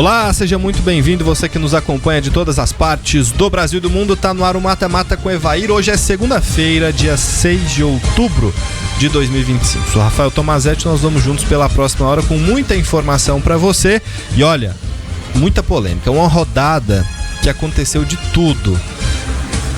Olá, seja muito bem-vindo, você que nos acompanha de todas as partes do Brasil e do mundo. Tá no ar o Mata Mata com Evair. Hoje é segunda-feira, dia 6 de outubro de 2025. Sou Rafael Tomazetti, nós vamos juntos pela próxima hora com muita informação pra você. E olha, muita polêmica, uma rodada que aconteceu de tudo.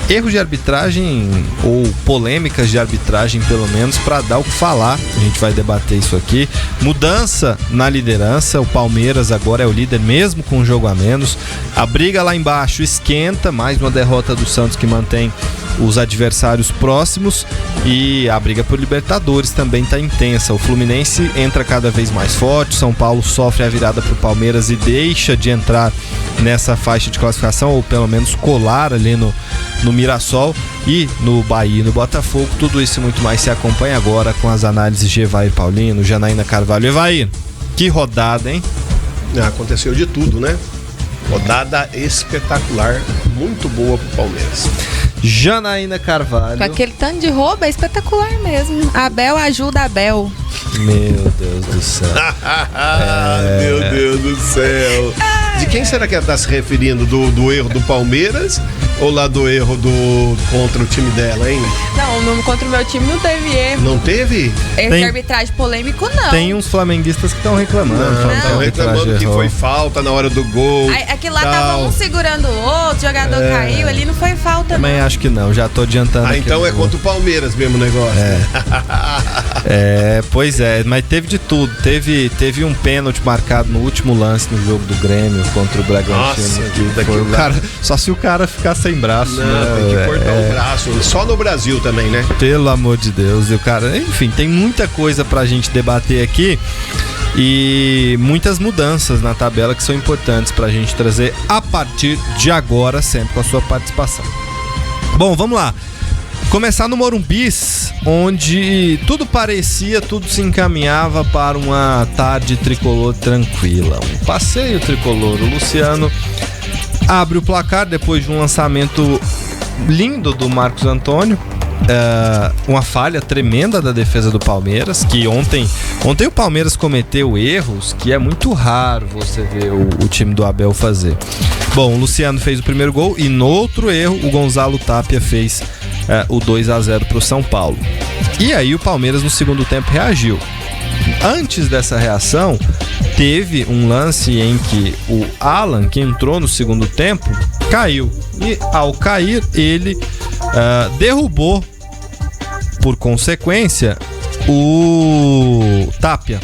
Erros de arbitragem ou polêmicas de arbitragem, pelo menos, para dar o que falar. A gente vai debater isso aqui. Mudança na liderança. O Palmeiras agora é o líder mesmo com um jogo a menos. A briga lá embaixo esquenta. Mais uma derrota do Santos que mantém os adversários próximos. E a briga por Libertadores também está intensa. O Fluminense entra cada vez mais forte. São Paulo sofre a virada para o Palmeiras e deixa de entrar nessa faixa de classificação, ou pelo menos colar ali no Mirassol, e no Bahia e no Botafogo. Tudo isso e muito mais se acompanha agora com as análises de Evair Paulino, Janaína Carvalho. Evair, que rodada, hein? Aconteceu de tudo, né? Rodada espetacular, muito boa pro Palmeiras. Janaína Carvalho. Com aquele tanto de roubo, é espetacular mesmo. Abel ajuda Abel. Meu Deus do céu. Meu Deus do céu. De quem será que ela está se referindo? Do erro do Palmeiras ou lá do erro contra o time dela, hein? Não, contra o meu time não teve erro. Não teve? Erro de arbitragem polêmico, não. Tem uns flamenguistas que estão reclamando. Estão reclamando que foi falta na hora do gol. Aquilo lá tava um segurando o outro, o jogador caiu, ali não foi falta. Também acho que não, já tô adiantando. Então é contra o Palmeiras mesmo o negócio. Pois é, mas teve de tudo. Teve um pênalti marcado no último lance no jogo do Grêmio contra o Bragantino. Nossa, só se o cara ficar sem braço. Não, né? tem que cortar o braço. Só no Brasil também, né? Pelo amor de Deus. E o cara, enfim, tem muita coisa pra gente debater aqui. E muitas mudanças na tabela que são importantes pra gente trazer a partir de agora, sempre com a sua participação. Bom, vamos lá. Começar no Morumbis, onde tudo se encaminhava para uma tarde tricolor tranquila. Um passeio tricolor. O Luciano abre o placar depois de um lançamento lindo do Marcos Antônio. Uma falha tremenda da defesa do Palmeiras, que ontem o Palmeiras cometeu erros que é muito raro você ver o time do Abel fazer. Bom, o Luciano fez o primeiro gol e no outro erro o Gonzalo Tapia fez o 2-0 para o São Paulo. E aí o Palmeiras no segundo tempo reagiu. Antes dessa reação, teve um lance em que o Alan, que entrou no segundo tempo, caiu. E ao cair, ele derrubou, por consequência, o Tapia.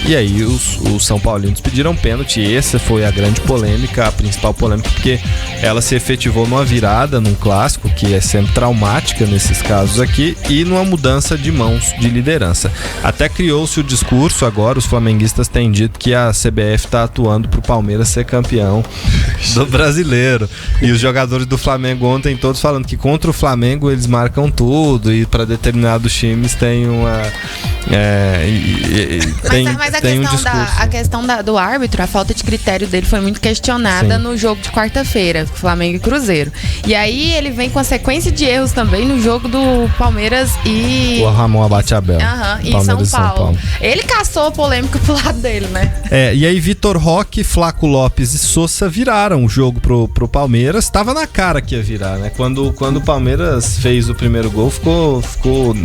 E aí os São Paulinos pediram pênalti. E essa foi a grande polêmica, a principal polêmica, porque ela se efetivou numa virada num clássico, que é sempre traumática nesses casos aqui, e numa mudança de mãos de liderança. Até criou-se o discurso agora, os flamenguistas têm dito que a CBF está atuando pro Palmeiras ser campeão do Brasileiro. E os jogadores do Flamengo ontem todos falando que contra o Flamengo eles marcam tudo, e para determinados times tem uma... Mas a questão do árbitro, a falta de critério dele foi muito questionada. Sim. No jogo de quarta-feira, Flamengo e Cruzeiro. E aí ele vem com a sequência de erros também no jogo do Palmeiras e... O Ramon Abate Abel. E São Paulo. Ele caçou a polêmica pro lado dele, né? E aí Vitor Roque, Flaco Lopes e Sousa viraram o jogo pro Palmeiras. Tava na cara que ia virar, né? Quando o Palmeiras fez o primeiro gol,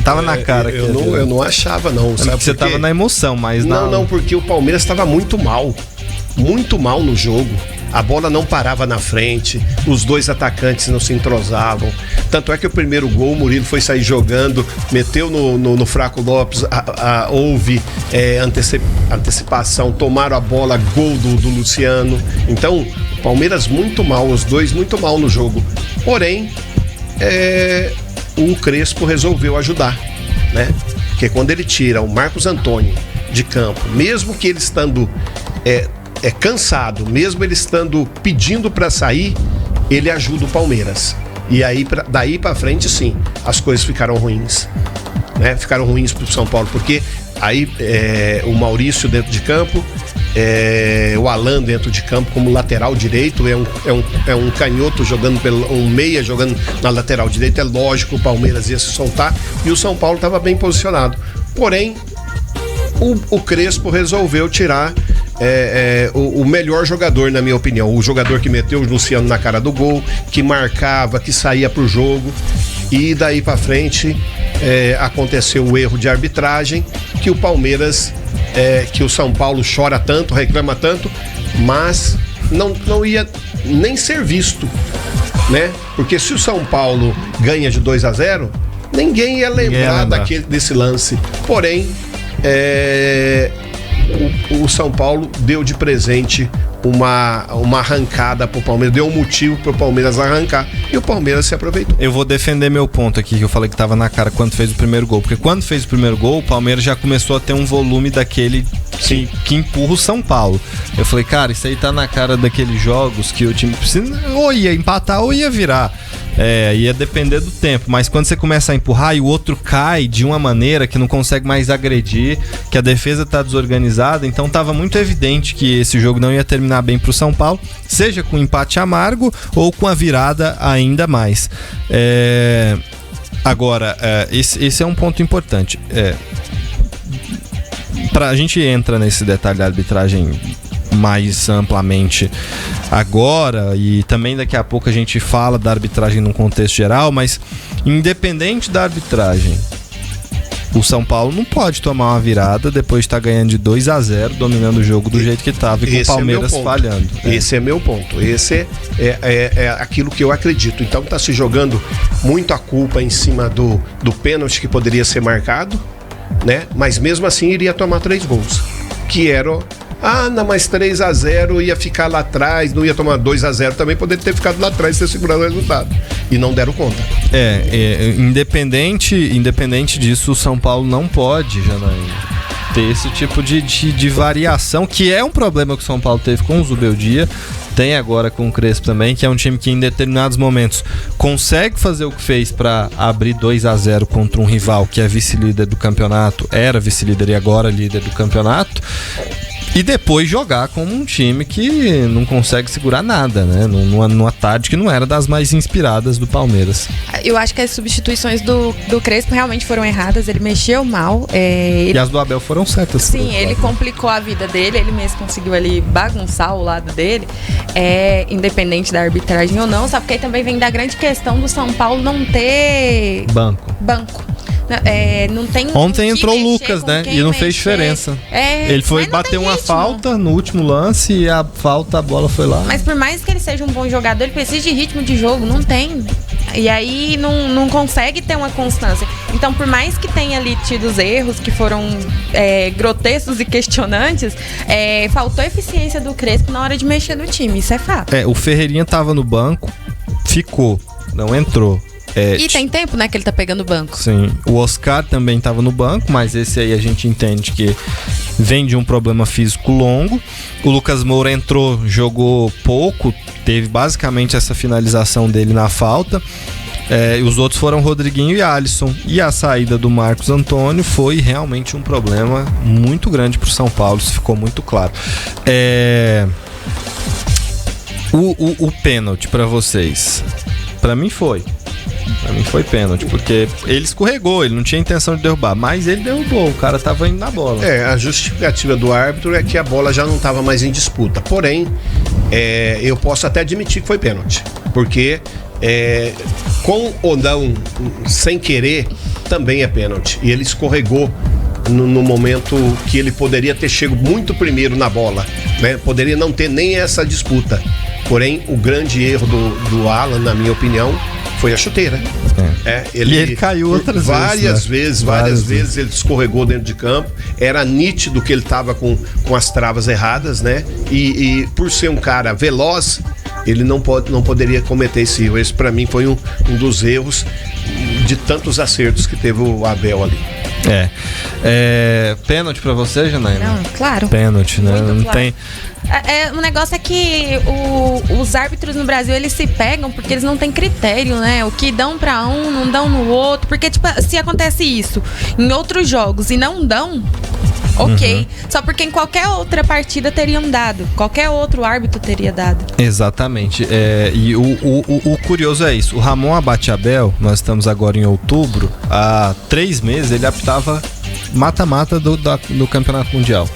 tava na cara que ia virar. Eu não achava, não. Sabe você tava na emoção, mas não, porque o Palmeiras estava muito mal no jogo. A bola não parava na frente, os dois atacantes não se entrosavam. Tanto é que o primeiro gol, o Murilo foi sair jogando, meteu no Flaco Lopes, houve antecipação, tomaram a bola, gol do Luciano. Então, o Palmeiras muito mal, os dois muito mal no jogo. Porém, o Crespo resolveu ajudar, né? Porque quando ele tira o Marcos Antônio de campo, mesmo que ele estando cansado, mesmo ele estando pedindo para sair, ele ajuda o Palmeiras. E aí, daí para frente, sim, as coisas ficaram ruins, né? Ficaram ruins pro São Paulo, porque aí o Maurício dentro de campo, o Alan dentro de campo como lateral direito, é um canhoto jogando um meia jogando na lateral direita. É lógico, o Palmeiras ia se soltar e o São Paulo estava bem posicionado. Porém, o Crespo resolveu tirar o melhor jogador, na minha opinião. O jogador que meteu o Luciano na cara do gol, que marcava, que saía pro jogo. E daí pra frente aconteceu o erro de arbitragem, que o Palmeiras, que o São Paulo chora tanto, reclama tanto, mas não ia nem ser visto, né? Porque se o São Paulo ganha de 2-0, ninguém ia lembrar desse lance. Porém, o São Paulo deu de presente uma arrancada pro Palmeiras, deu um motivo pro Palmeiras arrancar e o Palmeiras se aproveitou. Eu vou defender meu ponto aqui, que eu falei que tava na cara quando fez o primeiro gol, porque quando fez o primeiro gol, o Palmeiras já começou a ter um volume daquele que empurra o São Paulo. Eu falei, cara, isso aí tá na cara daqueles jogos que o time precisa, ou ia empatar ou ia virar. Ia depender do tempo, mas quando você começa a empurrar e o outro cai de uma maneira que não consegue mais agredir, que a defesa tá desorganizada, então tava muito evidente que esse jogo não ia terminar bem pro São Paulo, seja com um empate amargo ou com a virada ainda mais. Agora, esse é um ponto importante. A gente entra nesse detalhe da arbitragem mais amplamente agora, e também daqui a pouco a gente fala da arbitragem num contexto geral, mas independente da arbitragem, o São Paulo não pode tomar uma virada depois de estar ganhando de 2-0, dominando o jogo do jeito que estava e com o Palmeiras falhando. Esse é meu ponto. Esse é aquilo que eu acredito. Então tá se jogando muito a culpa em cima do pênalti que poderia ser marcado, né? Mas mesmo assim iria tomar 3 gols, que era não, mas 3-0 ia ficar lá atrás, não ia tomar 2-0, também poderia ter ficado lá atrás e ter segurado o resultado. E não deram conta. Independente disso, o São Paulo não pode, Janaína, ter esse tipo de variação, que é um problema que o São Paulo teve com o Zubeldia, tem agora com o Crespo também, que é um time que em determinados momentos consegue fazer o que fez para abrir 2-0 contra um rival que é vice-líder do campeonato, era vice-líder e agora líder do campeonato, e depois jogar como um time que não consegue segurar nada, né? Numa tarde que não era das mais inspiradas do Palmeiras. Eu acho que as substituições do Crespo realmente foram erradas, ele mexeu mal. E as do Abel foram certas. Sim, ele complicou a vida dele, ele mesmo conseguiu ali bagunçar o lado dele, independente da arbitragem ou não, só porque aí também vem da grande questão do São Paulo não ter banco. Não tem. Ontem entrou o Lucas, né? E não fez diferença. Ele foi bater uma falta no último lance e a bola foi lá. Mas por mais que ele seja um bom jogador, ele precisa de ritmo de jogo, não tem. E aí não consegue ter uma constância. Então, por mais que tenha ali tido os erros que foram grotescos e questionantes, faltou eficiência do Crespo na hora de mexer no time, isso é fato. O Ferreirinha tava no banco, ficou, não entrou. E tem tempo, né, que ele tá pegando o banco. Sim, o Oscar também tava no banco, mas esse aí a gente entende que vem de um problema físico longo. O Lucas Moura entrou, jogou pouco, teve basicamente essa finalização dele na falta. Os outros foram Rodriguinho e Alisson. E a saída do Marcos Antônio foi realmente um problema muito grande pro São Paulo, isso ficou muito claro. O pênalti pra vocês, pra mim foi pênalti, porque ele escorregou, ele não tinha intenção de derrubar, mas ele derrubou, o cara tava indo na bola. A justificativa do árbitro é que a bola já não estava mais em disputa. Porém, eu posso até admitir que foi pênalti, porque com ou não, sem querer, também é pênalti. E ele escorregou no momento que ele poderia ter chegado muito primeiro na bola, né? Poderia não ter nem essa disputa. Porém, o grande erro do Alan, na minha opinião, foi a chuteira. Ele caiu outras vezes. Várias vezes ele escorregou dentro de campo. Era nítido que ele estava com as travas erradas, né? E por ser um cara veloz, ele não poderia cometer esse erro. Esse, pra mim, foi um dos erros de tantos acertos que teve o Abel ali. Pênalti pra você, Janaína? Não, claro. Pênalti, né? Muito não claro. tem. O negócio é que os árbitros no Brasil, eles se pegam porque eles não têm critério, né? O que dão pra um, não dão no outro. Porque, tipo, se acontece isso em outros jogos e não dão, ok. Só porque em qualquer outra partida teriam dado. Qualquer outro árbitro teria dado. Exatamente. E o curioso é isso. O Ramon Abate-Abel, nós estamos agora em outubro, há 3 meses ele apitava mata-mata do Campeonato Mundial.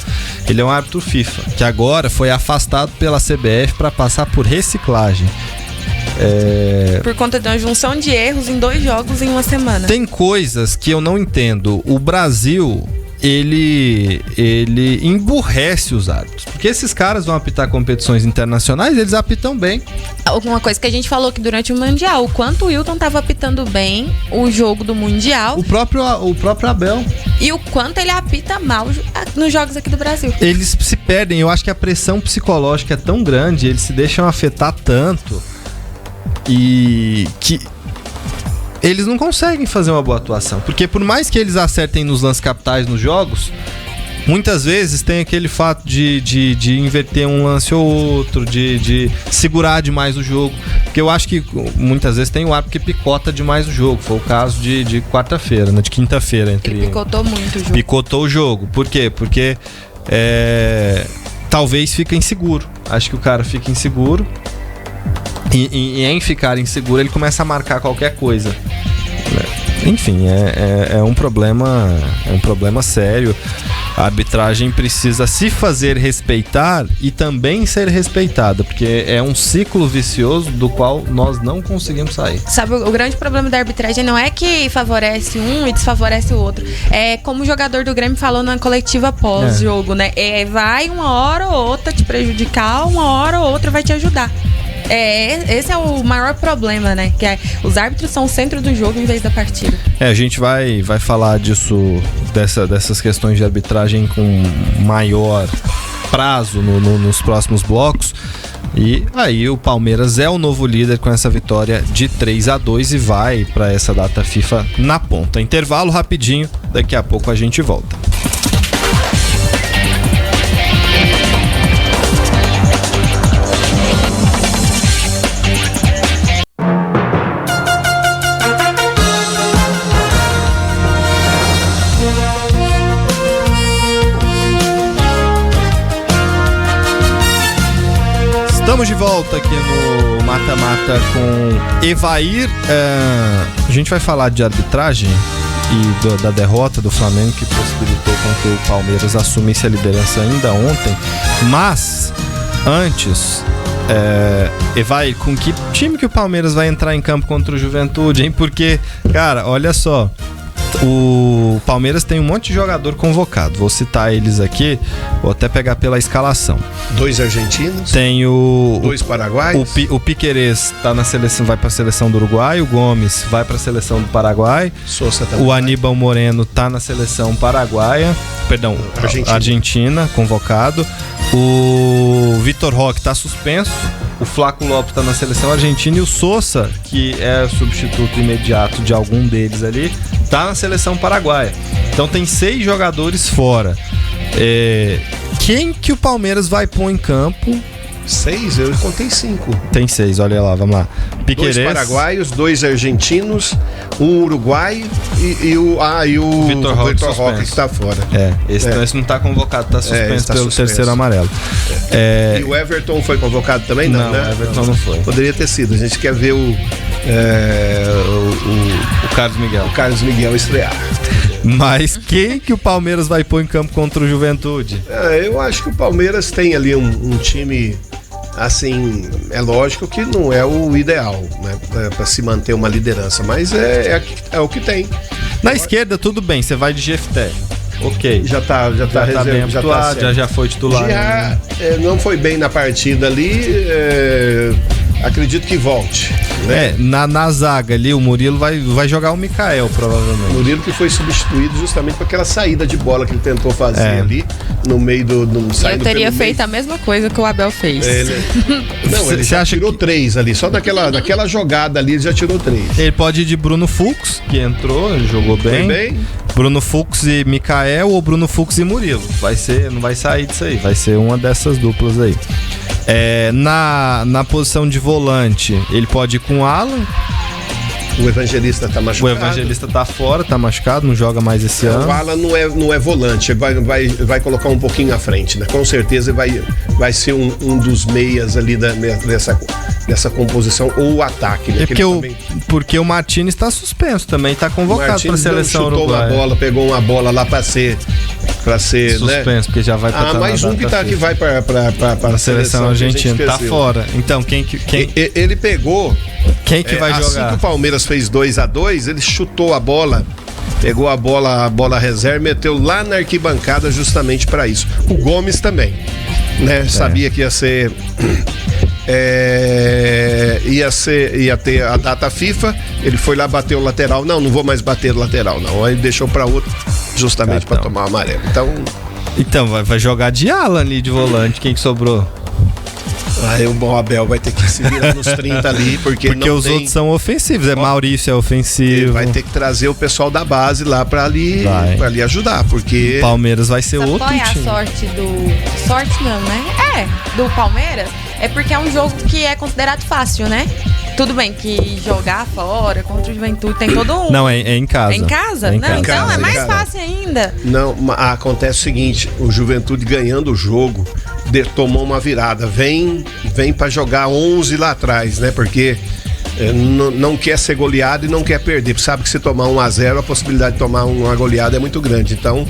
Ele é um árbitro FIFA, que agora foi afastado pela CBF para passar por reciclagem. Por conta de uma junção de erros em 2 jogos em uma semana. Tem coisas que eu não entendo. O Brasil, ele emburrece os árbitros. Porque esses caras vão apitar competições internacionais, eles apitam bem. Uma coisa que a gente falou que durante o Mundial, o quanto o Wilton estava apitando bem o jogo do Mundial. O próprio Abel. E o quanto ele apita mal nos jogos aqui do Brasil. Eles se perdem. Eu acho que a pressão psicológica é tão grande, eles se deixam afetar tanto e que eles não conseguem fazer uma boa atuação. Porque por mais que eles acertem nos lances capitais nos jogos, muitas vezes tem aquele fato de inverter um lance ou outro, de segurar demais o jogo. Porque eu acho que muitas vezes tem o árbitro que picota demais o jogo. Foi o caso de quarta-feira, né? De quinta-feira. Ele picotou muito o jogo. Picotou o jogo. Por quê? Porque talvez fique inseguro. Acho que o cara fica inseguro. E em ficar inseguro, ele começa a marcar qualquer coisa. Enfim, é um problema sério. A arbitragem precisa se fazer respeitar e também ser respeitada, porque é um ciclo vicioso do qual nós não conseguimos sair. Sabe, o grande problema da arbitragem não é que favorece um e desfavorece o outro. É como o jogador do Grêmio falou na coletiva pós-jogo, né? Vai uma hora ou outra te prejudicar, uma hora ou outra vai te ajudar. Esse é o maior problema, né? Que os árbitros são o centro do jogo em vez da partida. A gente vai falar disso, dessas questões de arbitragem com maior prazo nos próximos blocos. E aí o Palmeiras é o novo líder com essa vitória de 3-2 e vai para essa data FIFA na ponta. Intervalo rapidinho, daqui a pouco a gente volta. Estamos de volta aqui no Mata-Mata com Evair. A gente vai falar de arbitragem e da derrota do Flamengo, que possibilitou com que o Palmeiras assumisse a liderança ainda ontem. Mas, antes, Evair, com que time que o Palmeiras vai entrar em campo contra o Juventude, hein? Porque, cara, olha só, o Palmeiras tem um monte de jogador convocado. Vou citar eles aqui, vou até pegar pela escalação. 2 argentinos. Tem 2 paraguaios. O Piquerez tá na seleção, vai para a seleção do Uruguai. O Gomes vai para a seleção do Paraguai. Sousa também. O Aníbal Moreno tá na seleção paraguaia. Perdão, Argentina, convocado. O Vitor Roque tá suspenso. O Flaco Lopes tá na seleção argentina. E o Sousa, que é o substituto imediato de algum deles ali, tá na seleção paraguaia. Então tem 6 jogadores fora. Quem que o Palmeiras vai pôr em campo? 6? Eu contei 5. Tem 6, olha lá, vamos lá. Piquerez, 2 paraguaios, 2 argentinos, um uruguaio e o Vitor Roque que tá fora. Esse não tá convocado, tá suspenso pelo terceiro amarelo. E o Everton foi convocado também? Não, né? O Everton não foi. Poderia ter sido. A gente quer ver o Carlos Miguel. O Carlos Miguel estrear. Mas quem que o Palmeiras vai pôr em campo contra o Juventude? Eu acho que o Palmeiras tem ali um time, assim, é lógico que não é o ideal, né, para se manter uma liderança, mas é o que tem. Na esquerda, tudo bem, você vai de Jefté. Ok. Já tá bem habituado, já foi titular. Não foi bem na partida ali, acredito que volte. Né? Na zaga ali, o Murilo vai jogar o Mikael, provavelmente. Murilo que foi substituído justamente por aquela saída de bola que ele tentou fazer ali, no meio do eu teria feito a mesma coisa que o Abel fez. Ele já tirou 3 ali, só daquela jogada ali ele já tirou 3. Ele pode ir de Bruno Fux, que entrou, ele jogou bem. Bruno Fux e Mikael ou Bruno Fux e Murilo. Não vai sair disso aí, vai ser uma dessas duplas aí. Na posição de volante, ele pode ir com o Alan. O Evangelista tá machucado. O Evangelista tá fora, tá machucado, não joga mais esse ano. O Alan não é volante, vai colocar um pouquinho à frente, né? Com certeza vai ser um dos meias ali dessa composição, ou o ataque, né? Porque o Martínez tá suspenso também, tá convocado pra seleção uruguaia. Chutou uma bola, pegou uma bola lá pra ser suspenso, né? Porque já vai pra mais um que vai pra a seleção argentina, tá fora. Então, quem ele pegou. Quem que vai jogar? Assim que o Palmeiras fez 2-2, ele chutou a bola, pegou a bola reserva, meteu lá na arquibancada justamente para isso. O Gomes também, né? Sabia que ia ter a data FIFA, ele foi lá, bateu o lateral. Não vou mais bater o lateral, não. Aí deixou para outro, justamente para tomar o amarelo. Então vai jogar de Alan ali de volante, quem que sobrou? Aí o Abel vai ter que se virar nos 30 ali, porque os outros são ofensivos. Maurício é ofensivo. Vai ter que trazer o pessoal da base lá pra ali ajudar, porque... O Palmeiras vai ser outro time. Qual é a sorte do... Sorte não, né? Do Palmeiras, é porque é um jogo que é considerado fácil, né? Tudo bem que jogar fora contra o Juventude tem todo um... Não, é em casa. É em casa? Então é mais fácil ainda. Não, acontece o seguinte, o Juventude ganhando o jogo, tomou uma virada, vem pra jogar 11 lá atrás, né? Porque não quer ser goleado e não quer perder, porque sabe que se tomar 1-0, a possibilidade de tomar uma goleada é muito grande. Então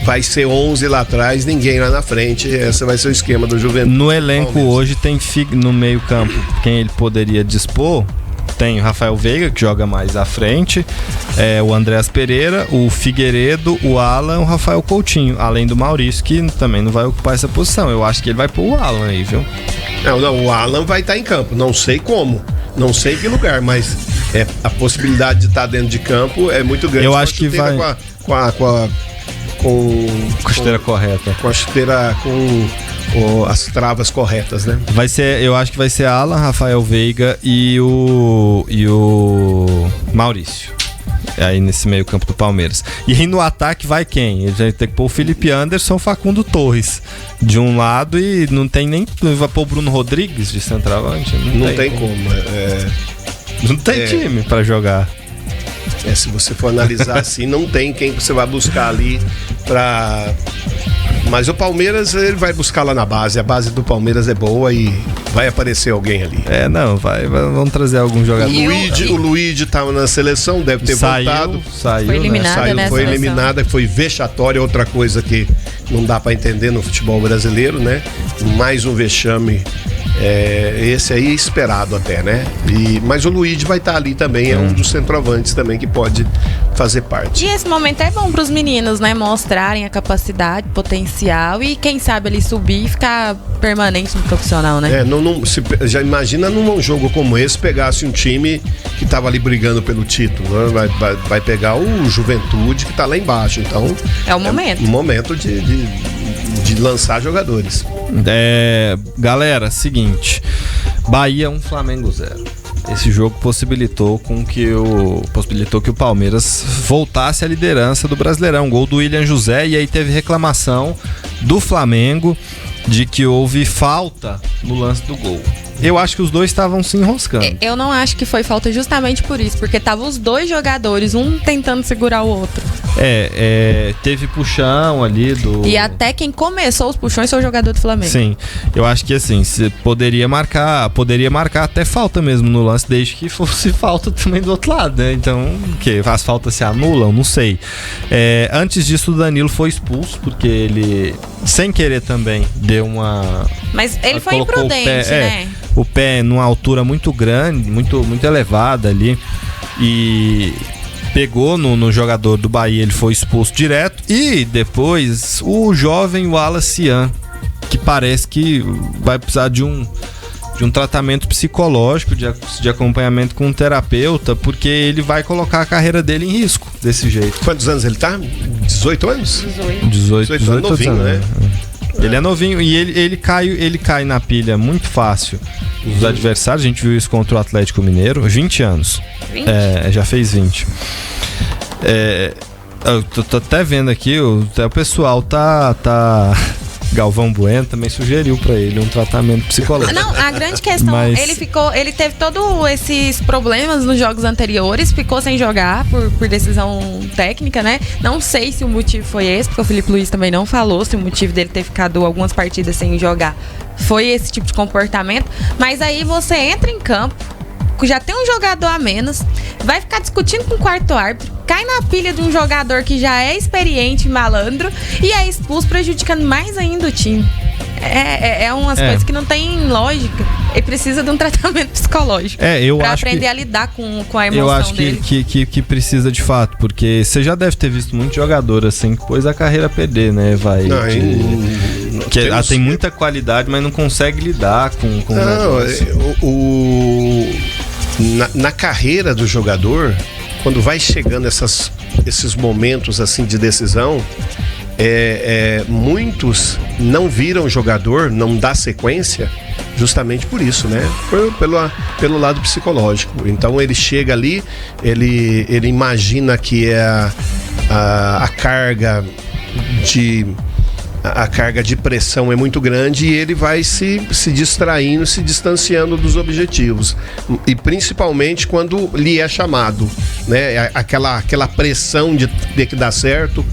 vai ser 11 lá atrás, ninguém lá na frente. Esse vai ser o esquema do Juventude. No elenco hoje tem no meio campo quem ele poderia dispor. Tem o Rafael Veiga, que joga mais à frente, o Andréas Pereira, o Figueiredo, o Alan, o Rafael Coutinho, além do Maurício, que também não vai ocupar essa posição. Eu acho que ele vai pôr o Alan aí, viu? Não, o Alan vai estar em campo, não sei como, não sei em que lugar, mas a possibilidade de estar dentro de campo é muito grande. Eu acho que vai... Com a chuteira correta. Com a chuteira com as travas corretas, né? Eu acho que vai ser Alan, Rafael Veiga e o Maurício. Aí nesse meio campo do Palmeiras. E aí no ataque vai quem? Ele vai ter que pôr o Felipe Anderson, Facundo Torres de um lado, e não tem nem... Vai pôr o Bruno Rodrigues de centroavante? Não tem como. Não tem time pra jogar. Se você for analisar assim, não tem quem você vai buscar ali pra... Mas o Palmeiras, ele vai buscar lá na base. A base do Palmeiras é boa e vai aparecer alguém ali. Vamos trazer algum jogador. O Luigi tava na seleção, deve ter voltado. Foi eliminada, né? Foi eliminada, foi vexatória, outra coisa que não dá pra entender no futebol brasileiro, né? Mais um vexame. Esse aí é esperado até, né? Mas o Luigi vai estar ali também, é um dos centroavantes também que pode fazer parte. E esse momento é bom para os meninos, né? Mostrarem a capacidade, potencial e quem sabe ali subir e ficar permanente no profissional, né? Já imagina num jogo como esse, pegasse um time que estava ali brigando pelo título, né? Vai pegar o Juventude que está lá embaixo, então... É o momento. É o momento de lançar jogadores. Galera, seguinte, Bahia 1, Flamengo 0. Esse jogo possibilitou que o Palmeiras voltasse à liderança do Brasileirão. Gol do William José, e aí teve reclamação do Flamengo de que houve falta no lance do gol. Eu acho que os dois estavam se enroscando. Eu não acho que foi falta justamente por isso, porque estavam os dois jogadores, um tentando segurar o outro. Teve puxão ali do... E até quem começou os puxões foi o jogador do Flamengo. Sim, eu acho que assim, poderia marcar até falta mesmo no lance, desde que fosse falta também do outro lado, né? Então, as faltas se anulam? Não sei. Antes disso, o Danilo foi expulso, porque ele, sem querer também, deu uma... Mas ele foi imprudente, né? O pé numa altura muito grande, muito, muito elevada ali, e pegou no jogador do Bahia, ele foi expulso direto. E depois o jovem Wallace Ian, que parece que vai precisar de um tratamento psicológico, de acompanhamento com um terapeuta, porque ele vai colocar a carreira dele em risco desse jeito. Quantos anos ele tá? 18 anos? 18 anos, novinho, né? Ele é novinho e ele cai na pilha muito fácil dos adversários. A gente viu isso contra o Atlético Mineiro. 20 anos. 20? Já fez 20. Eu tô até vendo aqui, o pessoal tá Galvão Bueno também sugeriu pra ele um tratamento psicológico. Não, a grande questão, ele teve todos esses problemas nos jogos anteriores, ficou sem jogar por decisão técnica, né? Não sei se o motivo foi esse, porque o Felipe Luiz também não falou se o motivo dele ter ficado algumas partidas sem jogar foi esse tipo de comportamento, mas aí você entra em campo, já tem um jogador a menos, vai ficar discutindo com o quarto árbitro, cai na pilha de um jogador que já é experiente, malandro, e é expulso, prejudicando mais ainda o time. É umas coisas que não tem lógica. Ele precisa de um tratamento psicológico pra aprender a lidar com a emoção dele. Eu acho que precisa de fato, porque você já deve ter visto muito jogador assim que pôs a carreira a perder, né? Tem muita qualidade, mas não consegue lidar com na carreira do jogador, quando vai chegando esses momentos assim de decisão, muitos não viram jogador, não dá sequência, justamente por isso, né? Pelo lado psicológico. Então ele chega ali, ele imagina que a carga de pressão é muito grande e ele vai se distraindo, se distanciando dos objetivos. E principalmente quando lhe é chamado, né? Aquela pressão de ter que dar certo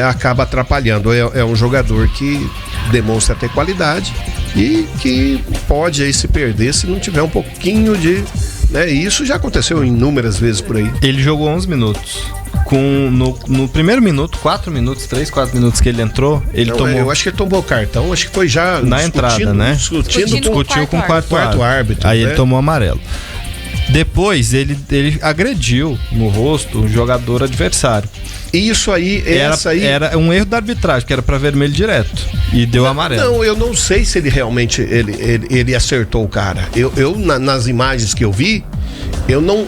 acaba atrapalhando. É um jogador que demonstra ter qualidade e que pode aí se perder se não tiver um pouquinho de... né? E isso já aconteceu inúmeras vezes por aí. Ele jogou 11 minutos. No primeiro minuto, 4 minutos que ele entrou, tomou... Eu acho que ele tomou cartão, acho que foi já na entrada, né? Discutiu com o quarto árbitro. Aí ele tomou amarelo. Depois ele agrediu no rosto um jogador adversário. Isso aí, era um erro da arbitragem, que era pra vermelho direto. E deu amarelo. Não, eu não sei se ele realmente ele acertou o cara. Nas imagens que eu vi, eu não.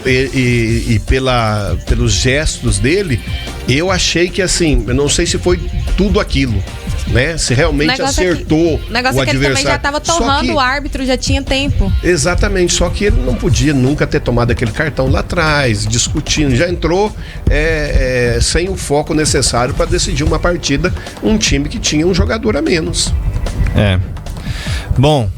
Pelos gestos dele, eu achei que assim, eu não sei se foi tudo aquilo, né? Se realmente acertou o negócio é que ele também já estava torrando o árbitro, já tinha tempo. Exatamente, só que ele não podia nunca ter tomado aquele cartão lá atrás, discutindo. Já entrou sem o foco necessário para decidir uma partida, um time que tinha um jogador a menos. Bom,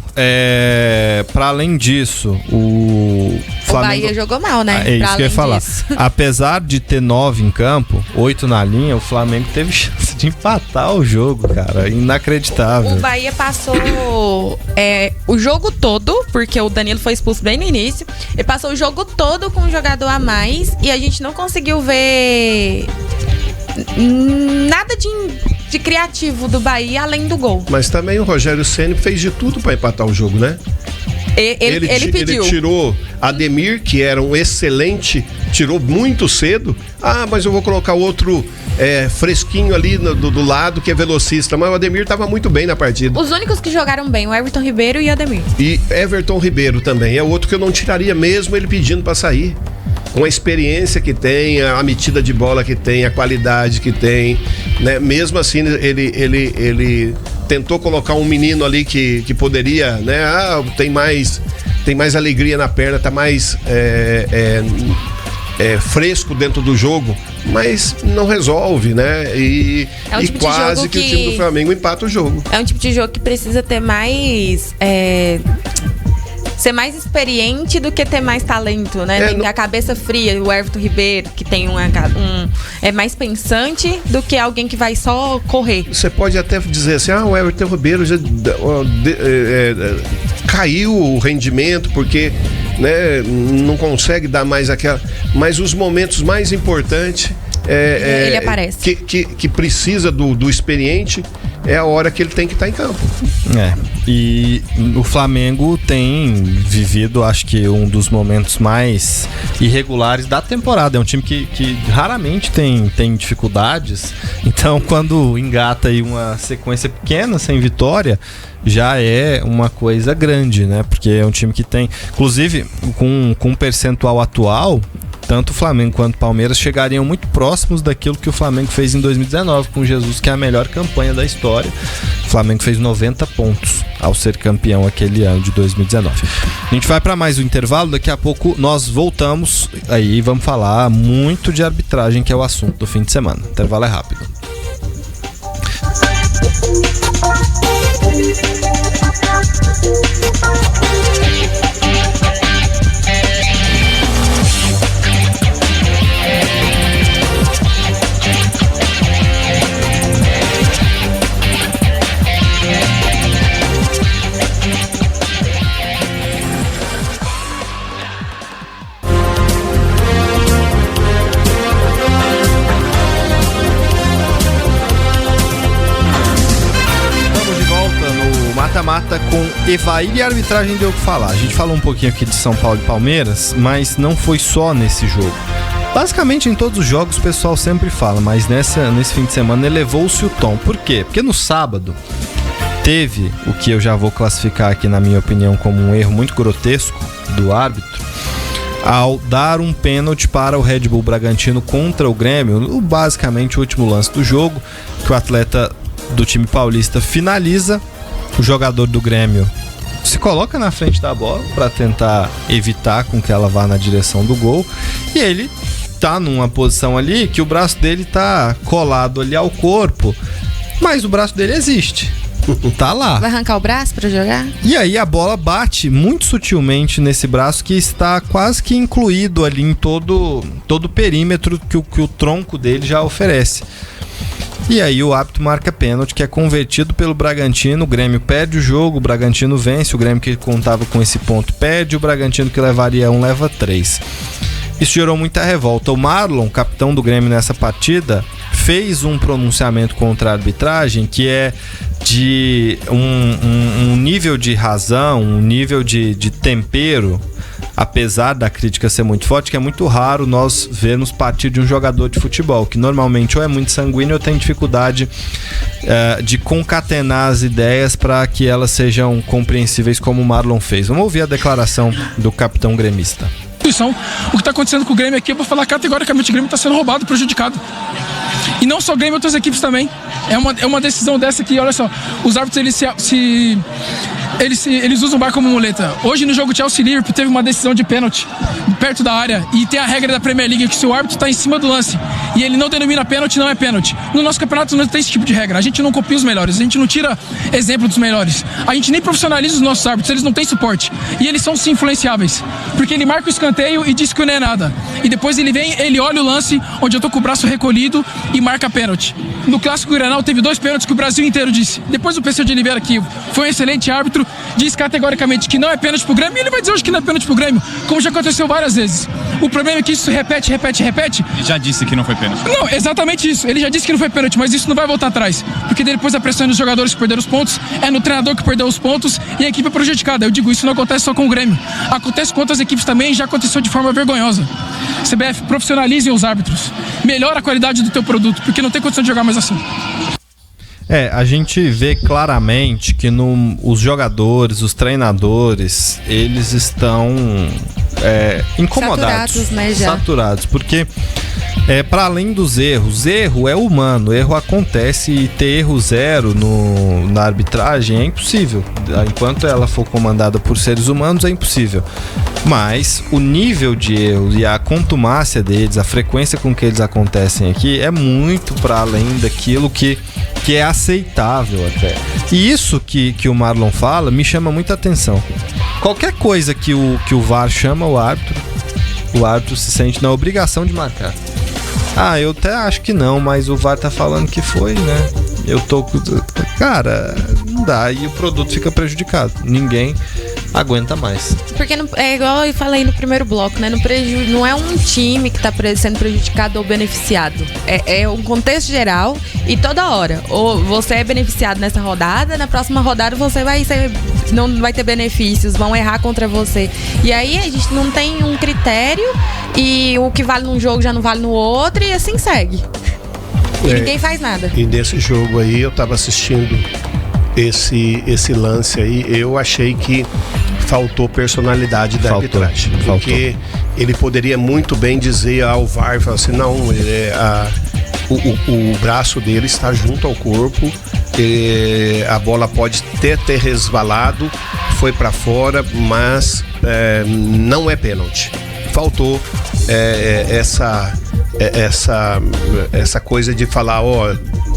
para além disso, o Flamengo... Bahia jogou mal, né? É isso que eu ia falar. Apesar de ter 9 em campo, 8 na linha, o Flamengo teve chance de empatar o jogo, cara. Inacreditável. O Bahia passou o jogo todo, porque o Danilo foi expulso bem no início. Ele passou o jogo todo com um jogador a mais e a gente não conseguiu ver nada de criativo do Bahia além do gol. Mas também o Rogério Ceni fez de tudo para empatar o jogo, né? Ele pediu. Ele tirou Ademir, que era um excelente, tirou muito cedo. Mas eu vou colocar outro fresquinho ali do lado, que é velocista. Mas o Ademir estava muito bem na partida. Os únicos que jogaram bem, o Everton Ribeiro e o Ademir. E Everton Ribeiro também, é outro que eu não tiraria mesmo ele pedindo para sair. Com a experiência que tem, a metida de bola que tem, a qualidade que tem, né? Mesmo assim, ele tentou colocar um menino ali que poderia, né? Tem mais alegria na perna, tá mais fresco dentro do jogo, mas não resolve, né? E tipo quase que o time do Flamengo empata o jogo. É um tipo de jogo que precisa ter mais... ser mais experiente do que ter mais talento, né? Tem a cabeça fria, o Everton Ribeiro, que tem é mais pensante do que alguém que vai só correr. Você pode até dizer assim, o Everton Ribeiro já caiu o rendimento porque, né, não consegue dar mais aquela... Mas os momentos mais importantes ele aparece. Que precisa do experiente, é a hora que ele tem que estar em campo. E o Flamengo tem vivido, acho que um dos momentos mais irregulares da temporada. É um time que raramente tem dificuldades. Então, quando engata aí uma sequência pequena, sem vitória, já é uma coisa grande, né? Porque é um time que tem, inclusive, com um percentual atual, tanto o Flamengo quanto o Palmeiras chegariam muito próximos daquilo que o Flamengo fez em 2019 com o Jesus, que é a melhor campanha da história. O Flamengo fez 90 pontos ao ser campeão aquele ano de 2019. A gente vai para mais um intervalo, daqui a pouco nós voltamos aí, vamos falar muito de arbitragem, que é o assunto do fim de semana. O intervalo é rápido. mata-mata com Evair e a arbitragem deu o que falar. A gente falou um pouquinho aqui de São Paulo e Palmeiras, mas não foi só nesse jogo. Basicamente em todos os jogos o pessoal sempre fala, mas nesse fim de semana elevou-se o tom. Por quê? Porque no sábado teve o que eu já vou classificar aqui, na minha opinião, como um erro muito grotesco do árbitro, ao dar um pênalti para o Red Bull Bragantino contra o Grêmio, basicamente o último lance do jogo, que o atleta do time paulista finaliza, o jogador do Grêmio se coloca na frente da bola para tentar evitar com que ela vá na direção do gol, e ele tá numa posição ali que o braço dele tá colado ali ao corpo, mas o braço dele existe. Tá lá. Vai arrancar o braço pra jogar? E aí a bola bate muito sutilmente nesse braço que está quase que incluído ali em todo o perímetro que o tronco dele já oferece. E aí o árbitro marca pênalti, que é convertido pelo Bragantino. O Grêmio perde o jogo, o Bragantino vence. O Grêmio que contava com esse ponto perde, o Bragantino que levaria 1 leva 3. Isso gerou muita revolta. O Marlon, capitão do Grêmio nessa partida, fez um pronunciamento contra a arbitragem que é de um nível de razão, um nível de tempero, apesar da crítica ser muito forte, que é muito raro nós vermos partir de um jogador de futebol, que normalmente ou é muito sanguíneo ou tem dificuldade de concatenar as ideias para que elas sejam compreensíveis, como o Marlon fez. Vamos ouvir a declaração do capitão gremista. O que está acontecendo com o Grêmio aqui, eu vou falar categoricamente, o Grêmio está sendo roubado, prejudicado. E não só o Grêmio, outras equipes também. É uma decisão dessa que, olha só, os árbitros eles usam o VAR como muleta. Hoje no jogo Chelsea-Liverpool teve uma decisão de pênalti perto da área, e tem a regra da Premier League que se o árbitro está em cima do lance e ele não denomina pênalti, não é pênalti. No nosso campeonato não tem esse tipo de regra. A gente não copia os melhores, a gente não tira exemplo dos melhores, a gente nem profissionaliza os nossos árbitros, eles não têm suporte e eles são sim influenciáveis, porque ele marca o escanteio e diz que não é nada, e depois ele vem, ele olha o lance onde eu tô com o braço recolhido e marca pênalti. No Clássico Grenal teve 2 pênaltis que o Brasil inteiro disse. Depois o PC de Oliveira, que foi um excelente árbitro, diz categoricamente que não é pênalti pro Grêmio, e ele vai dizer hoje que não é pênalti pro Grêmio, como já aconteceu várias vezes. O problema é que isso repete. Ele já disse que não foi pênalti. Não, exatamente isso. Ele já disse que não foi pênalti, mas isso não vai voltar atrás, porque depois a pressão dos jogadores que perderam os pontos, é no treinador que perdeu os pontos e a equipe é prejudicada. Eu digo, isso não acontece só com o Grêmio, acontece com outras equipes também, já aconteceu de forma vergonhosa. CBF, profissionalizem os árbitros, melhora a qualidade do teu produto, porque não tem condição de jogar mais assim. A gente vê claramente que os jogadores, os treinadores, eles estão incomodados, saturados, né, saturados, porque para além dos erros, erro é humano, erro acontece, e ter erro zero na arbitragem é impossível. Enquanto ela for comandada por seres humanos, é impossível. Mas o nível de erros e a contumácia deles, a frequência com que eles acontecem aqui, é muito para além daquilo que é aceitável até. E isso que o Marlon fala me chama muita atenção. Qualquer coisa que o VAR chama o árbitro se sente na obrigação de marcar. Eu até acho que não, mas o VAR tá falando que foi, né? Cara, não dá, e o produto fica prejudicado. Ninguém aguenta mais. Porque é igual eu falei no primeiro bloco, né? Não é um time que tá sendo prejudicado ou beneficiado. É um contexto geral e toda hora. Ou você é beneficiado nessa rodada, na próxima rodada você não vai ter benefícios, vão errar contra você. E aí a gente não tem um critério, e o que vale num jogo já não vale no outro, e assim segue. E ninguém faz nada. E nesse jogo aí, eu tava assistindo esse lance aí, eu achei que faltou personalidade da arbitragem. Porque ele poderia muito bem dizer ao VAR, falar assim, não, o braço dele está junto ao corpo, a bola pode ter resvalado, foi para fora, mas não é pênalti. Faltou essa coisa de falar,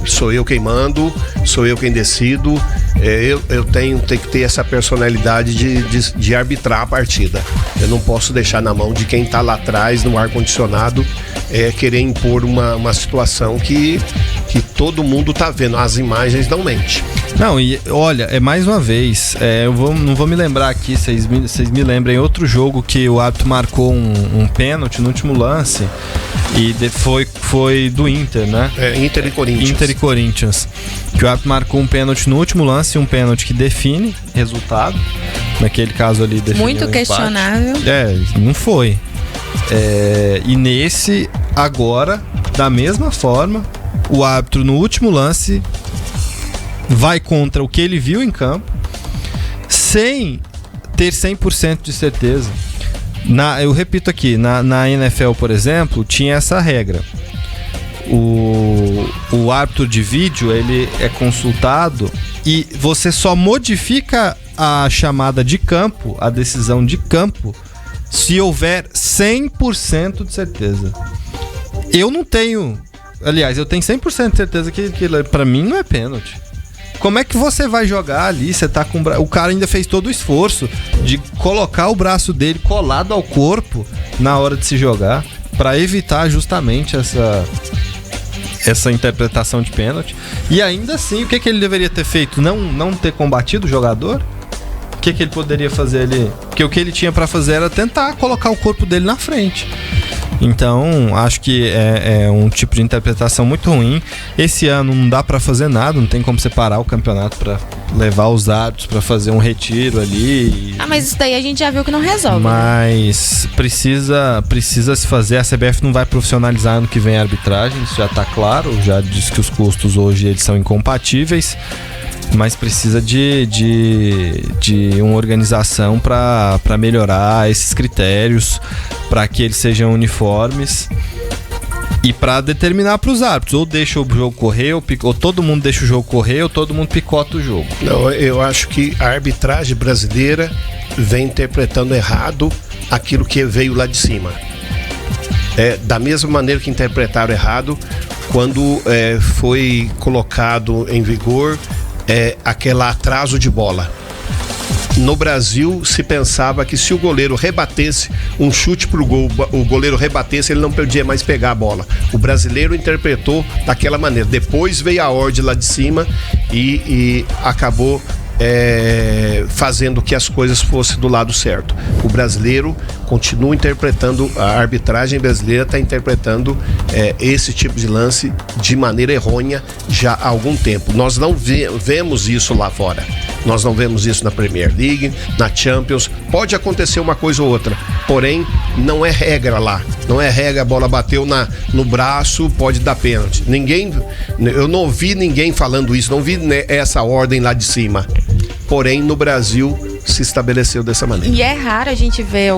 sou eu quem mando, sou eu quem decido, eu tenho que ter essa personalidade de arbitrar a partida. Eu não posso deixar na mão de quem está lá atrás no ar-condicionado querer impor uma situação que que todo mundo tá vendo. As imagens não mentem. Não, e olha, mais uma vez, não vou me lembrar aqui, vocês me lembrem outro jogo que o árbitro marcou um pênalti no último lance e foi do Inter, né? Inter e Corinthians. Inter e Corinthians. Que o árbitro marcou um pênalti no último lance, um pênalti que define resultado. Naquele caso ali definiu muito questionável. Não foi. E nesse, agora, da mesma forma, o árbitro no último lance vai contra o que ele viu em campo sem ter 100% de certeza. Eu repito aqui, na NFL, por exemplo, tinha essa regra. O árbitro de vídeo, ele é consultado e você só modifica a chamada de campo, a decisão de campo, se houver 100% de certeza. Eu não tenho... Aliás, eu tenho 100% de certeza que pra mim não é pênalti. Como é que você vai jogar ali? Você tá com o cara ainda fez todo o esforço de colocar o braço dele colado ao corpo na hora de se jogar, pra evitar justamente essa interpretação de pênalti. E ainda assim, o que ele deveria ter feito? Não ter combatido o jogador? O que ele poderia fazer ali? Porque o que ele tinha pra fazer era tentar colocar o corpo dele na frente. Então, acho que é um tipo de interpretação muito ruim. Esse ano não dá pra fazer nada, não tem como separar o campeonato pra levar os árbitros pra fazer um retiro ali. Mas isso daí a gente já viu que não resolve. Mas precisa se fazer. A CBF não vai profissionalizar ano que vem a arbitragem, isso já tá claro. Já disse que os custos hoje eles são incompatíveis. Mas precisa de uma organização para melhorar esses critérios, para que eles sejam uniformes e para determinar para os árbitros, ou deixa o jogo correr, ou todo mundo deixa o jogo correr, ou todo mundo picota o jogo. Não, eu acho que a arbitragem brasileira vem interpretando errado aquilo que veio lá de cima. Da mesma maneira que interpretaram errado quando foi colocado em vigor aquele atraso de bola. No Brasil se pensava que se o goleiro rebatesse um chute pro gol, o goleiro rebatesse, ele não podia mais pegar a bola. O brasileiro interpretou daquela maneira. Depois veio a ordem lá de cima e acabou fazendo que as coisas fossem do lado certo. O brasileiro continua interpretando, a arbitragem brasileira está interpretando esse tipo de lance de maneira errônea já há algum tempo. Nós não vemos isso lá fora. Nós não vemos isso na Premier League, na Champions. Pode acontecer uma coisa ou outra, porém não é regra lá. Não é regra, a bola bateu no braço, pode dar pênalti. Eu não vi ninguém falando isso, não vi essa ordem lá de cima. Porém, no Brasil se estabeleceu dessa maneira. E é raro a gente ver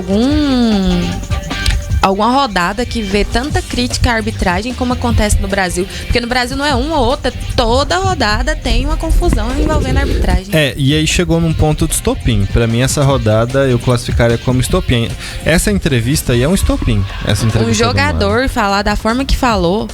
alguma rodada que vê tanta crítica à arbitragem como acontece no Brasil. Porque no Brasil não é uma ou outra, toda rodada tem uma confusão envolvendo a arbitragem. E aí chegou num ponto de estopim. Pra mim, essa rodada eu classificaria como estopim. Essa entrevista aí é um estopim. Um jogador falar da forma que falou.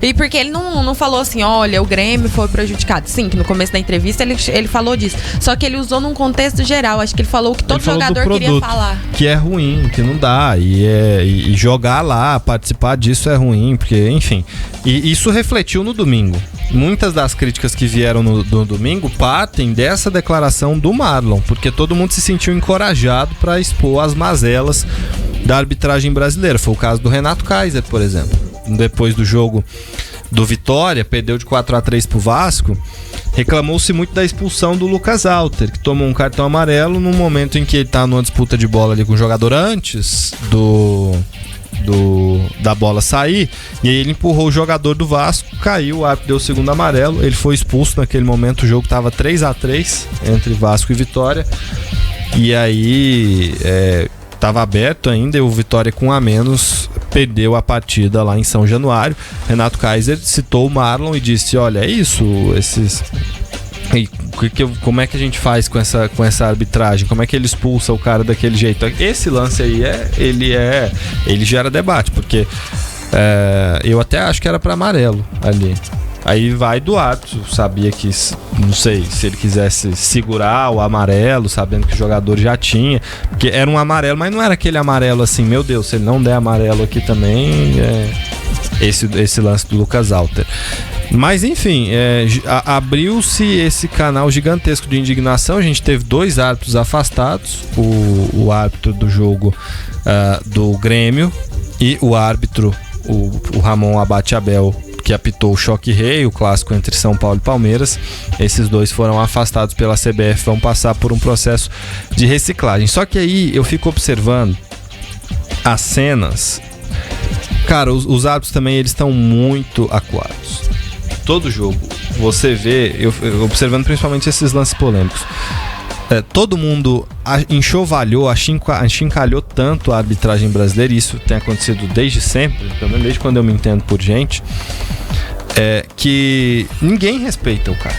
E porque ele não falou assim, olha, o Grêmio foi prejudicado. Sim, que no começo da entrevista ele falou disso. Só que ele usou num contexto geral. Acho que ele falou o que todo jogador queria falar. Que é ruim, que não dá. E jogar lá, participar disso é ruim, porque, enfim. E isso refletiu no domingo. Muitas das críticas que vieram no domingo partem dessa declaração do Marlon, porque todo mundo se sentiu encorajado para expor as mazelas da arbitragem brasileira. Foi o caso do Renato Kaiser, por exemplo. Depois do jogo do Vitória, perdeu de 4-3 pro Vasco, reclamou-se muito da expulsão do Lucas Alter, que tomou um cartão amarelo no momento em que ele tá numa disputa de bola ali com o jogador antes da bola sair, e aí ele empurrou o jogador do Vasco, caiu, o árbitro deu o segundo amarelo, ele foi expulso naquele momento, o jogo tava 3-3 entre Vasco e Vitória, e aí tava aberto ainda, e o Vitória com a menos perdeu a partida lá em São Januário. Renato Kaiser citou o Marlon e disse, olha, é isso, como é que a gente faz com essa arbitragem? Como é que ele expulsa o cara daquele jeito? Esse lance aí ele gera debate, porque eu até acho que era para amarelo ali. Aí vai do árbitro, sabia que, não sei, se ele quisesse segurar o amarelo, sabendo que o jogador já tinha, porque era um amarelo, mas não era aquele amarelo assim, meu Deus, se ele não der amarelo aqui também, esse lance do Lucas Alter. Mas enfim, abriu-se esse canal gigantesco de indignação. A gente teve 2 árbitros afastados, o árbitro do jogo do Grêmio e o árbitro, o Ramon Abate Abel, que apitou o Choque Rei, o clássico entre São Paulo e Palmeiras. Esses 2 foram afastados pela CBF, vão passar por um processo de reciclagem. Só que aí eu fico observando as cenas. Cara, os árbitros também, eles estão muito acuados. Todo jogo, você vê, eu observando principalmente esses lances polêmicos, todo mundo enxovalhou, achincalhou tanto a arbitragem brasileira, e isso tem acontecido desde sempre, também desde quando eu me entendo por gente, que ninguém respeita o cara.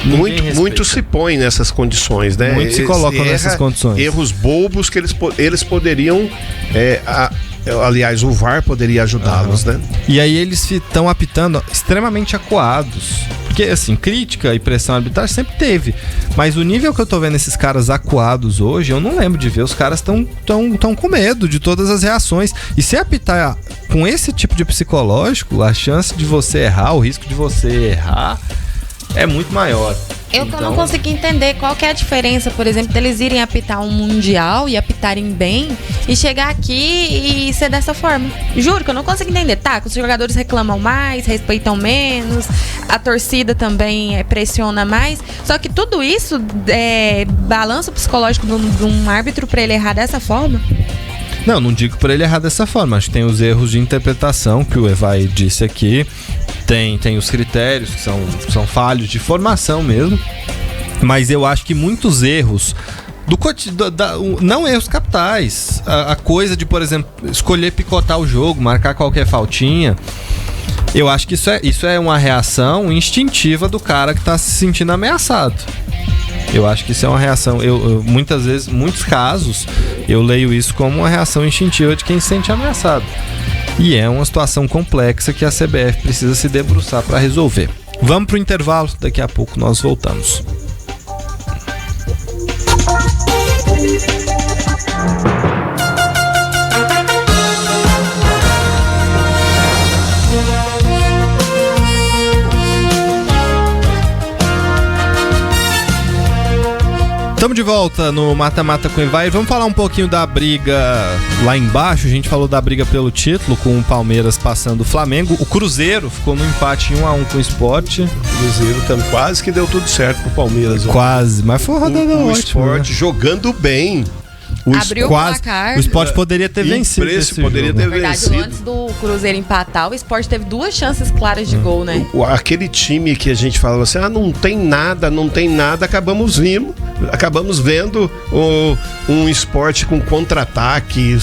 Muito se põe nessas condições, né? Muito se colocam nessas condições. Erros bobos que eles poderiam... aliás, o VAR poderia ajudá-los, né? E aí eles estão apitando extremamente acuados. Porque, assim, crítica e pressão arbitral sempre teve. Mas o nível que eu tô vendo esses caras acuados hoje, eu não lembro de ver. Os caras tão com medo de todas as reações. E se apitar com esse tipo de psicológico, a chance de você errar, o risco de você errar é muito maior. Eu não consegui entender qual que é a diferença, por exemplo, deles irem apitar um mundial e apitarem bem e chegar aqui e ser dessa forma. Juro que eu não consigo entender. Tá, que os jogadores reclamam mais, respeitam menos, a torcida também pressiona mais. Só que tudo isso balança o psicológico de um árbitro pra ele errar dessa forma? Não digo pra ele errar dessa forma. Acho que tem os erros de interpretação que o Evai disse aqui. Tem os critérios que são falhos de formação mesmo. Mas eu acho que muitos erros não erros capitais. A coisa de, por exemplo, escolher picotar o jogo, marcar qualquer faltinha. Eu acho que isso é uma reação instintiva do cara que tá se sentindo ameaçado. Eu acho que isso é uma reação. Muitas vezes, muitos casos, eu leio isso como uma reação instintiva de quem se sente ameaçado. E é uma situação complexa que a CBF precisa se debruçar para resolver. Vamos pro intervalo, daqui a pouco nós voltamos. Estamos de volta no Mata-Mata com o Evair. Vamos falar um pouquinho da briga lá embaixo. A gente falou da briga pelo título, com o Palmeiras passando o Flamengo. O Cruzeiro ficou no empate 1-1 com o Sport. O Cruzeiro também quase que deu tudo certo pro Palmeiras. Quase, mas foi uma rodada ótima. O Sport, né, jogando bem. Abriu o placar. O Sport poderia ter vencido. Poderia ter vencido. Antes do Cruzeiro empatar, o Sport teve 2 chances claras de gol, né? Aquele time que a gente falava assim, não tem nada, acabamos vendo um Sport com contra-ataque,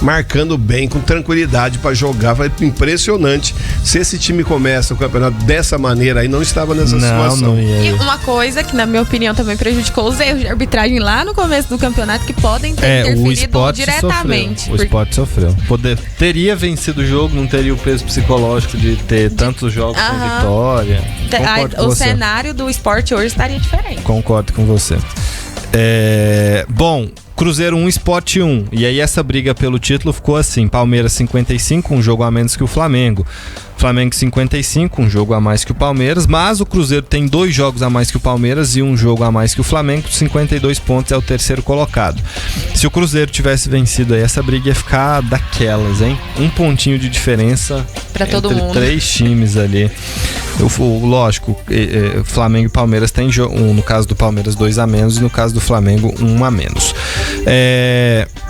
marcando bem, com tranquilidade para jogar. Foi impressionante. Se esse time começa o campeonato dessa maneira, aí não estava nessa situação. Não ia. E uma coisa que, na minha opinião, também prejudicou os erros de arbitragem lá no começo do campeonato, que podem ter interferido diretamente. O Sport sofreu. Teria vencido o jogo, não teria o peso psicológico de ter tantos jogos com vitória. O cenário do Sport hoje estaria diferente. Concordo com você. Bom, Cruzeiro 1, Sport 1. E aí essa briga pelo título ficou assim: Palmeiras 55, um jogo a menos que o Flamengo. Flamengo 55, um jogo a mais que o Palmeiras, mas o Cruzeiro tem 2 jogos a mais que o Palmeiras e um jogo a mais que o Flamengo, 52 pontos, é o terceiro colocado. Se o Cruzeiro tivesse vencido aí, essa briga ia ficar daquelas, hein? Um pontinho de diferença pra todo entre mundo. 3 times ali. Lógico, Flamengo e Palmeiras tem no caso do Palmeiras 2 a menos e no caso do Flamengo 1 a menos.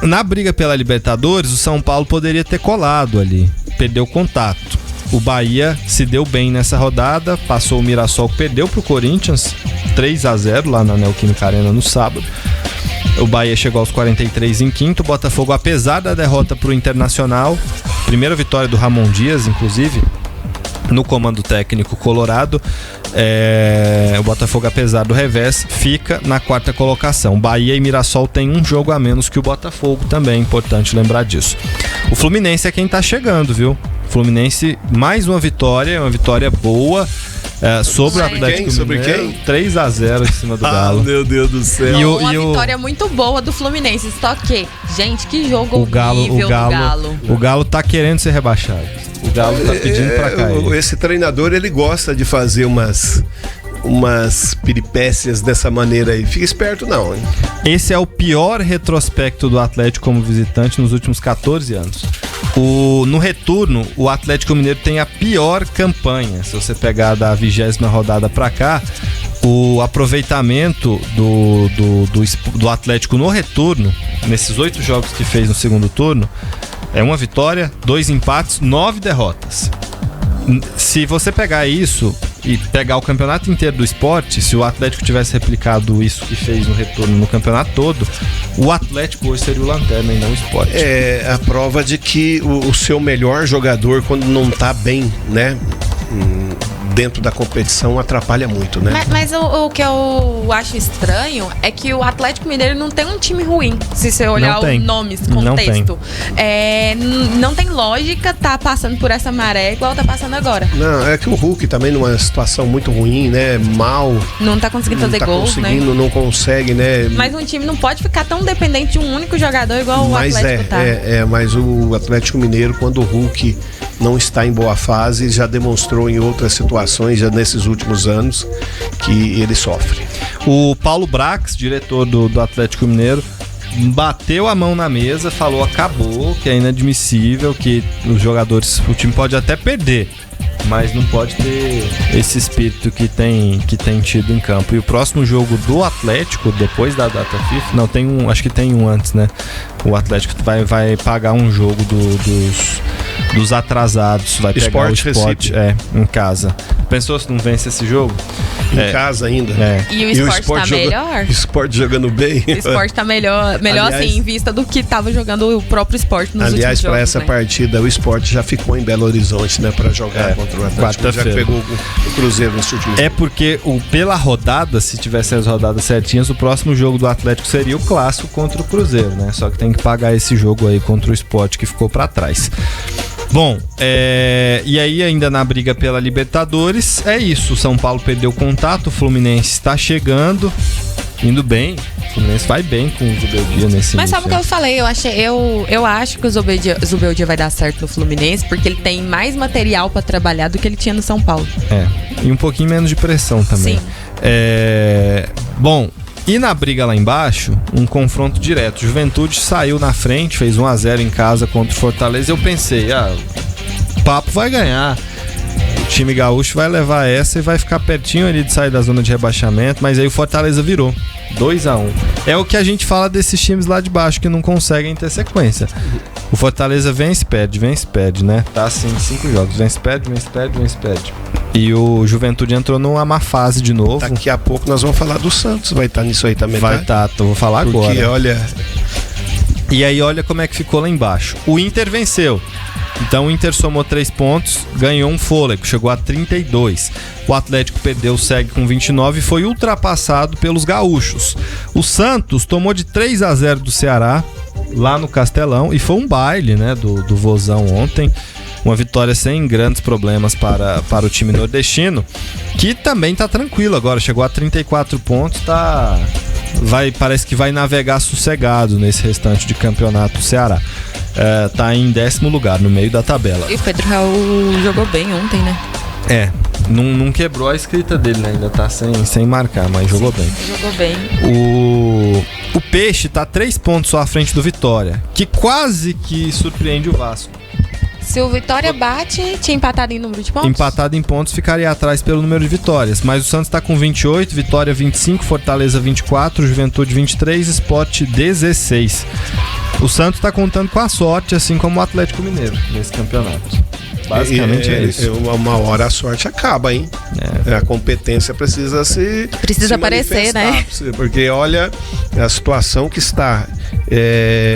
Na briga pela Libertadores, o São Paulo poderia ter colado ali, perdeu contato. O Bahia se deu bem nessa rodada, passou o Mirassol, perdeu pro Corinthians 3-0 lá na Neoquímica Arena no sábado. O Bahia chegou aos 43 em quinto. O Botafogo, apesar da derrota pro Internacional, primeira vitória do Ramon Dias, inclusive, no comando técnico colorado, o Botafogo, apesar do revés, fica na 4ª colocação. Bahia e Mirassol têm um jogo a menos que o Botafogo, também é importante lembrar disso. O Fluminense é quem tá chegando, viu? Fluminense, mais uma vitória boa sobre o Atlético Mineiro. 3-0 em cima do Galo. Meu Deus do céu. Uma vitória muito boa do Fluminense. Só que, gente, que jogo horrível do Galo. O Galo tá querendo ser rebaixado. O Galo tá pedindo pra cair. Esse treinador, ele gosta de fazer umas peripécias dessa maneira aí. Fica esperto não, hein? Esse é o pior retrospecto do Atlético como visitante nos últimos 14 anos. No retorno, o Atlético Mineiro tem a pior campanha. Se você pegar da 20ª rodada pra cá, o aproveitamento do Atlético no retorno, nesses 8 jogos que fez no segundo turno, é 1 vitória, 2 empates, 9 derrotas. Se você pegar isso e pegar o campeonato inteiro do Sport, se o Atlético tivesse replicado isso que fez no retorno no campeonato todo, o Atlético hoje seria o lanterna e não o Sport. É a prova de que o seu melhor jogador, quando não tá bem, né, dentro da competição, atrapalha muito, né? Mas o que eu acho estranho é que o Atlético Mineiro não tem um time ruim, se você olhar os nomes, contexto. Não tem lógica tá passando por essa maré igual tá passando agora. Não, é que o Hulk também numa situação muito ruim, né? Mal. Não tá conseguindo fazer gols, né? Não consegue, né? Mas um time não pode ficar tão dependente de um único jogador igual o Atlético tá. Mas o Atlético Mineiro, quando o Hulk não está em boa fase, já demonstrou em outras situações, já nesses últimos anos, que ele sofre. O Paulo Brax, diretor do Atlético Mineiro, bateu a mão na mesa, falou acabou, que é inadmissível, que os jogadores, o time pode até perder, mas não pode ter esse espírito que tem tido em campo. E o próximo jogo do Atlético, depois da data FIFA, não, tem um, acho que tem um antes, né? O Atlético vai pagar um jogo dos atrasados, vai pegar o Sport em casa. Pensou se não vence esse jogo? Em casa ainda. E o Sport tá melhor. O Sport jogando bem. O Sport tá melhor aliás, assim, em vista do que tava jogando o próprio Sport nos últimos jogos. Aliás, para essa partida, o Sport já ficou em Belo Horizonte, né? Para jogar contra o Atlético. Já pegou o Cruzeiro nesse último jogo. É porque pela rodada, se tivesse as rodadas certinhas, o próximo jogo do Atlético seria o clássico contra o Cruzeiro, né? Só que tem que pagar esse jogo aí contra o Sport que ficou para trás. Bom, e aí ainda na briga pela Libertadores, é isso, o São Paulo perdeu contato, o Fluminense está chegando, indo bem, o Fluminense vai bem com o Zubeldia nesse Mas sabe o que eu falei, eu acho que o Zubeldia vai dar certo no Fluminense, porque ele tem mais material para trabalhar do que ele tinha no São Paulo. E um pouquinho menos de pressão também. Sim. Bom, e na briga lá embaixo, um confronto direto. Juventude saiu na frente, fez 1-0 em casa contra o Fortaleza. Eu pensei, o Papo vai ganhar. O time gaúcho vai levar essa e vai ficar pertinho ali de sair da zona de rebaixamento. Mas aí o Fortaleza virou 2-1. É o que a gente fala desses times lá de baixo que não conseguem ter sequência. O Fortaleza vence, perde, né? Tá assim, 5 jogos. Vence, perde. E o Juventude entrou numa má fase de novo. Daqui a pouco nós vamos falar do Santos. Vai estar nisso aí também, vai estar, vou falar agora. Porque, olha... E aí, olha como é que ficou lá embaixo. O Inter venceu. Então o Inter somou 3 pontos, ganhou um fôlego, chegou a 32. O Atlético perdeu, segue com 29 e foi ultrapassado pelos gaúchos. O Santos tomou de 3-0 do Ceará, lá no Castelão, e foi um baile, né, do Vozão ontem. Uma vitória sem grandes problemas para o time nordestino, que também tá tranquilo agora, chegou a 34 pontos, parece que vai navegar sossegado nesse restante de campeonato. O Ceará tá em 10º lugar, no meio da tabela. E o Pedro Raul jogou bem ontem, né? Não quebrou a escrita dele, né? Ainda tá sem marcar, mas jogou bem. Jogou bem. O Peixe tá 3 pontos só à frente do Vitória, que quase que surpreende o Vasco. Se o Vitória bate, tinha empatado em número de pontos? Empatado em pontos, ficaria atrás pelo número de vitórias. Mas o Santos está com 28, Vitória 25, Fortaleza 24, Juventude 23, Sport 16. O Santos está contando com a sorte, assim como o Atlético Mineiro, nesse campeonato. Basicamente é isso. Uma hora a sorte acaba, hein? A competência precisa aparecer, né? Porque olha a situação que está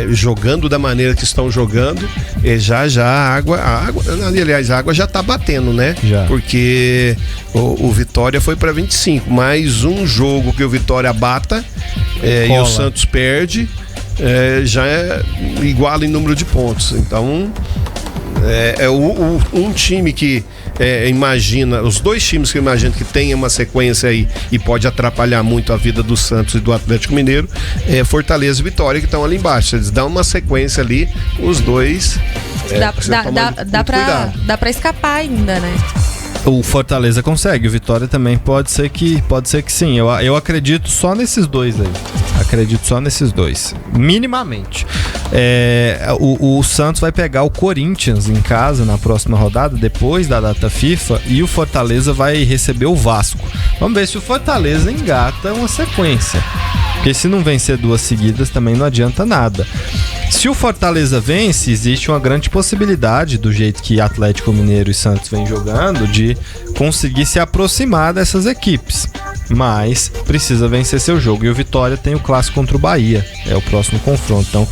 jogando da maneira que estão jogando, já a água, aliás, a água já está batendo, né? Já. Porque o Vitória foi para 25, mais um jogo que o Vitória bata e o Santos perde, já é igual em número de pontos. Então um time que imagina, os dois times que eu imagino que tenham uma sequência aí e pode atrapalhar muito a vida do Santos e do Atlético Mineiro, Fortaleza e Vitória, que estão ali embaixo. Eles dão uma sequência ali, os dois Dá pra escapar ainda, né? O Fortaleza consegue, o Vitória também pode ser que sim. Eu acredito só nesses dois aí. Acredito só nesses dois. Minimamente. O Santos vai pegar o Corinthians em casa na próxima rodada, depois da data FIFA, e o Fortaleza vai receber o Vasco. Vamos ver se o Fortaleza engata uma sequência. Porque se não vencer 2 seguidas também não adianta nada. Se o Fortaleza vence, existe uma grande possibilidade, do jeito que Atlético Mineiro e Santos vêm jogando, de conseguir se aproximar dessas equipes. Mas precisa vencer seu jogo. E o Vitória tem o clássico contra o Bahia. É o próximo confronto. Então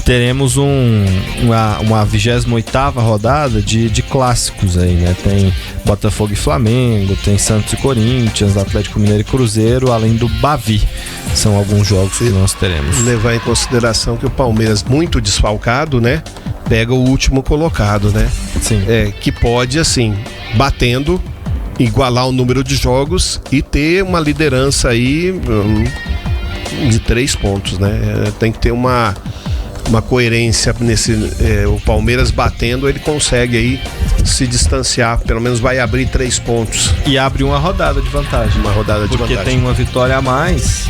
teremos uma 28ª rodada de clássicos aí, né? Tem Botafogo e Flamengo, tem Santos e Corinthians, Atlético Mineiro e Cruzeiro, além do Bavi. São alguns jogos que nós teremos. Levar em consideração que o Palmeiras, muito desfalcado, né? Pega o último colocado, né? Sim. Que pode, assim, batendo, igualar o número de jogos e ter uma liderança aí de 3 pontos, né? Tem que ter uma coerência nesse. O Palmeiras batendo, ele consegue aí se distanciar, pelo menos vai abrir 3 pontos. E abre uma rodada de vantagem. Porque tem uma vitória a mais.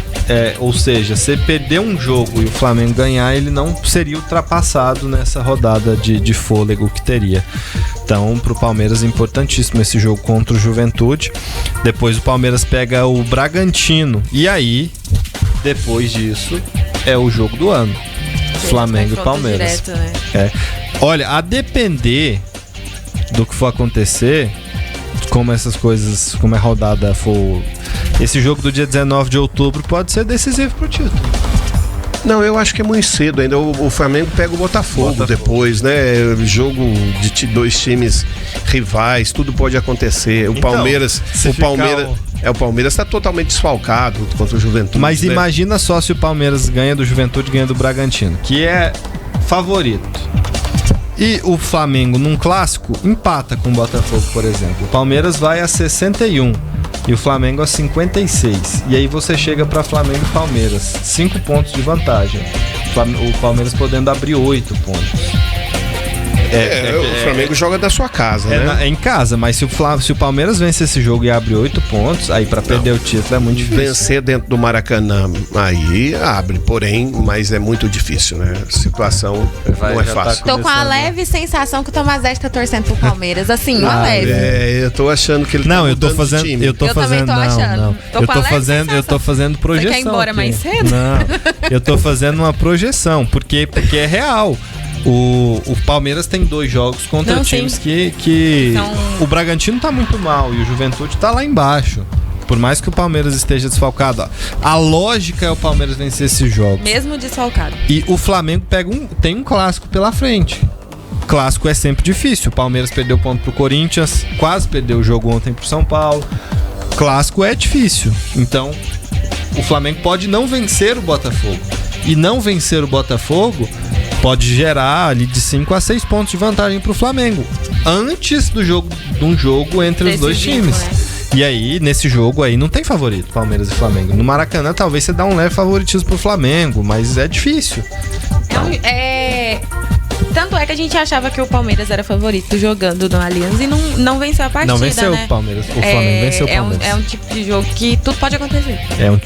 Ou seja, se perder um jogo e o Flamengo ganhar, ele não seria ultrapassado nessa rodada de fôlego que teria. Então, pro Palmeiras é importantíssimo esse jogo contra o Juventude. Depois o Palmeiras pega o Bragantino. E aí, depois disso, é o jogo do ano. Flamengo e Palmeiras. Direto, né? Olha, a depender do que for acontecer, como essas coisas, como a rodada for, esse jogo do dia 19 de outubro pode ser decisivo pro título. Não, eu acho que é muito cedo ainda. O Flamengo pega o Botafogo depois, né? Jogo de 2 times rivais, tudo pode acontecer. O Palmeiras está totalmente desfalcado contra o Juventude. Mas imagina só se o Palmeiras ganha do Juventude e ganha do Bragantino, que é favorito. E o Flamengo, num clássico, empata com o Botafogo, por exemplo. O Palmeiras vai a 61 e o Flamengo a 56. E aí você chega para Flamengo e Palmeiras, 5 pontos de vantagem. O Palmeiras podendo abrir 8 pontos. O Flamengo joga da sua casa, né? É em casa, mas se o Palmeiras vence esse jogo e abre 8 pontos, aí pra perder o título é muito difícil. Vencer dentro do Maracanã, aí abre, porém, mas é muito difícil, né? A situação não é fácil. Tô com a leve sensação que o Tomazete tá torcendo pro Palmeiras, assim, uma leve. Eu tô achando que ele eu tô fazendo de time. Eu também tô achando. Eu tô fazendo projeção. Você quer ir embora mais cedo? Não, eu tô fazendo uma projeção, porque é real. O Palmeiras tem 2 jogos contra times que o Bragantino tá muito mal e o Juventude tá lá embaixo. Por mais que o Palmeiras esteja desfalcado, a lógica é o Palmeiras vencer esses jogos. Mesmo desfalcado. E o Flamengo tem um clássico pela frente. Clássico é sempre difícil. O Palmeiras perdeu ponto pro Corinthians, quase perdeu o jogo ontem pro São Paulo. Clássico é difícil. Então, o Flamengo pode não vencer o Botafogo. E não vencer o Botafogo pode gerar ali de 5 a 6 pontos de vantagem pro Flamengo. Antes de um jogo entre os dois times. Né? E aí, nesse jogo aí, não tem favorito, Palmeiras e Flamengo. No Maracanã, talvez você dá um leve favoritismo pro Flamengo, mas é difícil. Tanto é que a gente achava que o Palmeiras era favorito jogando no Allianz e não venceu a partida, não venceu, né? O Palmeiras. O Flamengo venceu o Palmeiras. É um tipo de jogo que tudo pode acontecer.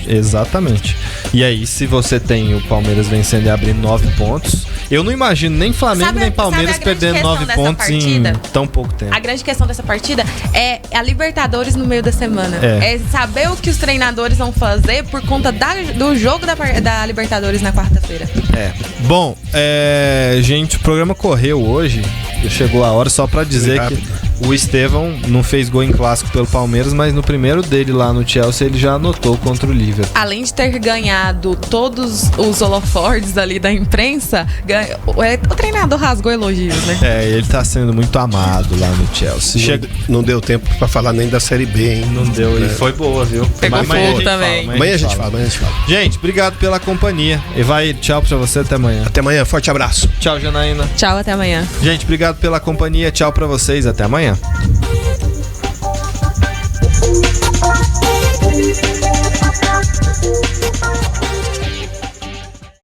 Exatamente. E aí, se você tem o Palmeiras vencendo e abrindo 9 pontos, eu não imagino nem Flamengo nem Palmeiras perdendo 9 pontos em tão pouco tempo. A grande questão dessa partida é a Libertadores no meio da semana. É saber o que os treinadores vão fazer por conta do jogo da Libertadores na quarta-feira. Bom, gente, o programa correu hoje. Chegou a hora só pra dizer que o Estevão não fez gol em clássico pelo Palmeiras, mas no primeiro dele lá no Chelsea ele já anotou contra o Liverpool. Além de ter ganhado todos os holofortes ali da imprensa, o treinador rasgou elogios, né? Ele tá sendo muito amado lá no Chelsea. Não deu tempo pra falar nem da Série B, hein? Não deu, e foi boa, viu? Pegou fogo também. Amanhã a gente fala. Gente, obrigado pela companhia. E vai, tchau pra você, até amanhã. Até amanhã, forte abraço. Tchau, Janaína. Tchau, até amanhã. Gente, obrigado pela companhia, tchau pra vocês, até amanhã.